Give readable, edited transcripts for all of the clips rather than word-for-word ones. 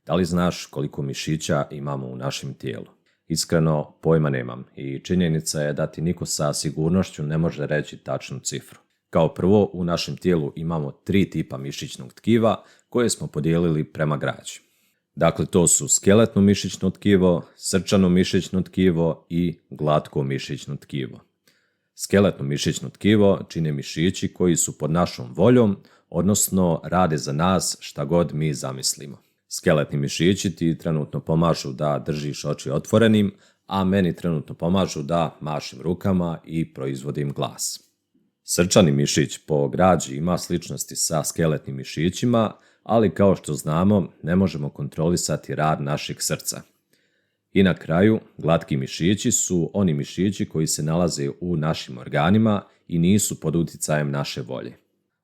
Da li znaš koliko mišića imamo u našem tijelu? Iskreno, pojma nemam i činjenica je da ti niko sa sigurnošću ne može reći tačnu cifru. Kao prvo, u našem tijelu imamo 3 tipa mišićnog tkiva koje smo podijelili prema građi. Dakle, to su skeletno mišićno tkivo, srčano mišićno tkivo i glatko mišićno tkivo. Skeletno mišićno tkivo čine mišići koji su pod našom voljom, odnosno rade za nas šta god mi zamislimo. Skeletni mišići ti trenutno pomažu da držiš oči otvorenim, a meni trenutno pomažu da mašim rukama i proizvodim glas. Srčani mišić po građi ima sličnosti sa skeletnim mišićima, ali kao što znamo ne možemo kontrolisati rad našeg srca. I na kraju, glatki mišići su oni mišići koji se nalaze u našim organima i nisu pod utjecajem naše volje.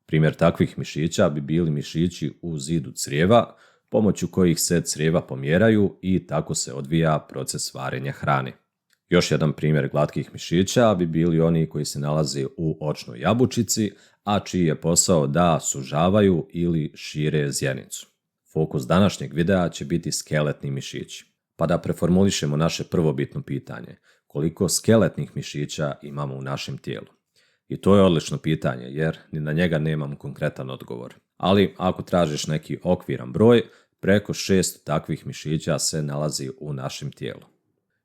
Primjer takvih mišića bi bili mišići u zidu crijeva, pomoću kojih se crijeva pomjeraju i tako se odvija proces varenja hrane. Još jedan primjer glatkih mišića bi bili oni koji se nalaze u očnoj jabučici, a čiji je posao da sužavaju ili šire zjenicu. Fokus današnjeg videa će biti skeletni mišići. Pa da preformulišemo naše prvobitno pitanje, koliko skeletnih mišića imamo u našem tijelu? I to je odlično pitanje jer ni na njega nemam konkretan odgovor. Ali ako tražiš neki okviran broj, preko 600 takvih mišića se nalazi u našem tijelu.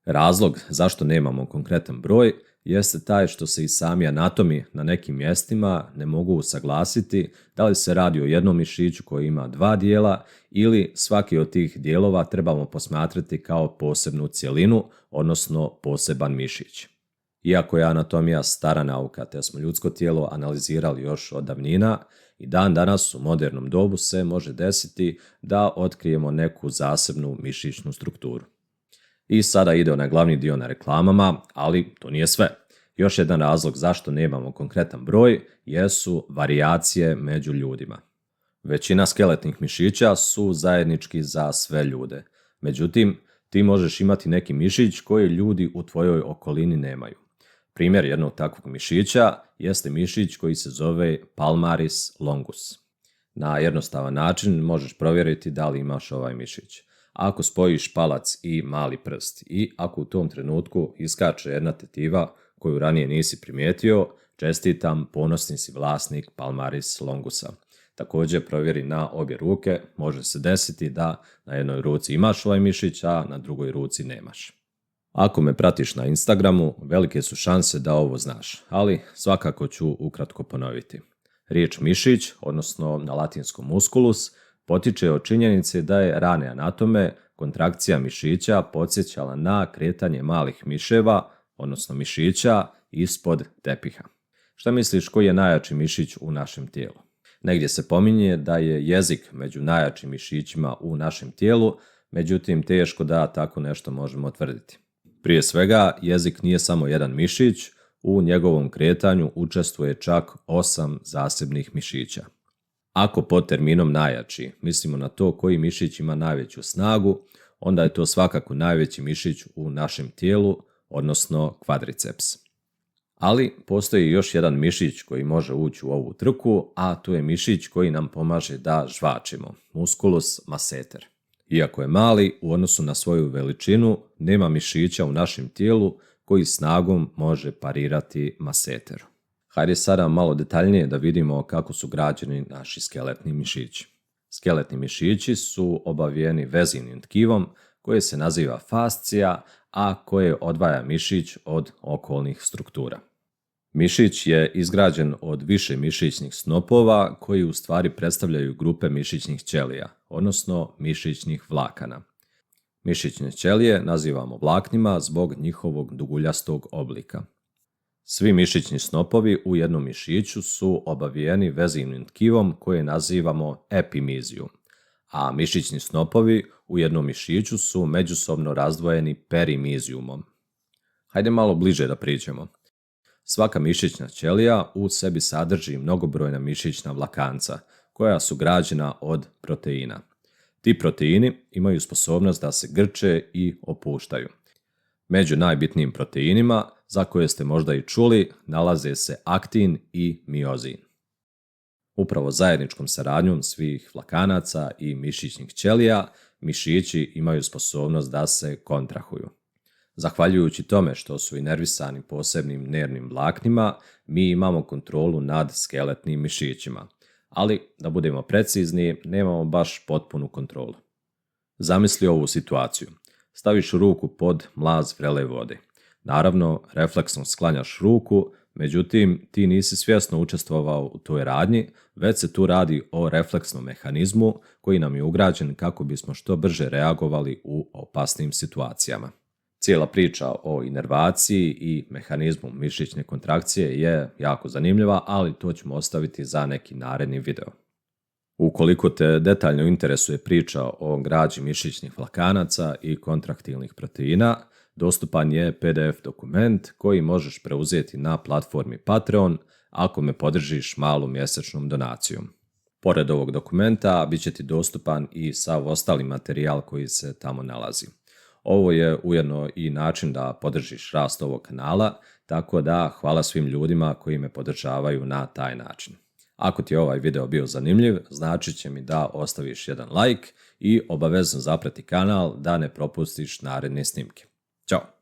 Razlog zašto nemamo konkretan broj jeste taj što se i sami anatomi na nekim mjestima ne mogu usaglasiti da li se radi o jednom mišiću koji ima 2 dijela ili svaki od tih dijelova trebamo posmatrati kao posebnu cjelinu, odnosno poseban mišić. Iako je anatomija stara nauka te smo ljudsko tijelo analizirali još od davnina, i dan danas u modernom dobu se može desiti da otkrijemo neku zasebnu mišićnu strukturu. I sada ide onaj glavni dio na reklamama, ali to nije sve. Još jedan razlog zašto nemamo konkretan broj jesu varijacije među ljudima. Većina skeletnih mišića su zajednički za sve ljude. Međutim, ti možeš imati neki mišić koji ljudi u tvojoj okolini nemaju. Primjer jednog takvog mišića jeste mišić koji se zove palmaris longus. Na jednostavan način možeš provjeriti da li imaš ovaj mišić. Ako spojiš palac i mali prst i ako u tom trenutku iskače jedna tetiva koju ranije nisi primijetio, čestitam, ponosni si vlasnik palmaris longusa. Također provjeri na obje ruke, može se desiti da na jednoj ruci imaš ovaj mišić, a na drugoj ruci nemaš. Ako me pratiš na Instagramu, velike su šanse da ovo znaš, ali svakako ću ukratko ponoviti. Riječ mišić, odnosno na latinskom musculus, potiče od činjenice da je rane anatome kontrakcija mišića podsjećala na kretanje malih miševa, odnosno mišića, ispod tepiha. Šta misliš koji je najjači mišić u našem tijelu? Negdje se pominje da je jezik među najjačim mišićima u našem tijelu, međutim teško da tako nešto možemo tvrditi. Prije svega, jezik nije samo jedan mišić, u njegovom kretanju učestvuje čak 8 zasebnih mišića. Ako pod terminom najjači mislimo na to koji mišić ima najveću snagu, onda je to svakako najveći mišić u našem tijelu, odnosno kvadriceps. Ali postoji još jedan mišić koji može ući u ovu trku, a to je mišić koji nam pomaže da žvačimo, musculus masseter. Iako je mali, u odnosu na svoju veličinu, nema mišića u našem tijelu koji snagom može parirati masseteru. Hajde sada malo detaljnije da vidimo kako su građeni naši skeletni mišići. Skeletni mišići su obavijeni vezivnim tkivom koje se naziva fascija, a koje odvaja mišić od okolnih struktura. Mišić je izgrađen od više mišićnih snopova koji u stvari predstavljaju grupe mišićnih ćelija, odnosno mišićnih vlakana. Mišićne ćelije nazivamo vlaknima zbog njihovog duguljastog oblika. Svi mišićni snopovi u jednom mišiću su obavijeni vezivnim tkivom koje nazivamo epimizijum, a mišićni snopovi u jednom mišiću su međusobno razdvojeni perimizijumom. Hajde malo bliže da priđemo. Svaka mišićna ćelija u sebi sadrži mnogobrojna mišićna vlakanca koja su građena od proteina. Ti proteini imaju sposobnost da se grče i opuštaju. Među najbitnijim proteinima, za koje ste možda i čuli, nalaze se aktin i miozin. Upravo zajedničkom saradnjom svih vlakanaca i mišićnih ćelija mišići imaju sposobnost da se kontrahuju. Zahvaljujući tome što su inervisani posebnim nervnim vlaknima, mi imamo kontrolu nad skeletnim mišićima, ali da budemo precizni, nemamo baš potpunu kontrolu. Zamisli ovu situaciju. Staviš ruku pod mlaz vrele vode. Naravno, refleksno sklanjaš ruku, međutim, ti nisi svjesno učestvovao u toj radnji, već se tu radi o refleksnom mehanizmu koji nam je ugrađen kako bismo što brže reagovali u opasnim situacijama. Cijela priča o inervaciji i mehanizmu mišićne kontrakcije je jako zanimljiva, ali to ćemo ostaviti za neki naredni video. Ukoliko te detaljno interesuje priča o građi mišićnih vlakanaca i kontraktilnih proteina, dostupan je PDF dokument koji možeš preuzeti na platformi Patreon ako me podržiš malom mjesečnom donacijom. Pored ovog dokumenta bit će ti dostupan i sav ostali materijal koji se tamo nalazi. Ovo je ujedno i način da podržiš rast ovog kanala, tako da hvala svim ljudima koji me podržavaju na taj način. Ako ti je ovaj video bio zanimljiv, znači će mi da ostaviš jedan like i obavezno zaprati kanal da ne propustiš naredne snimke. Ćao!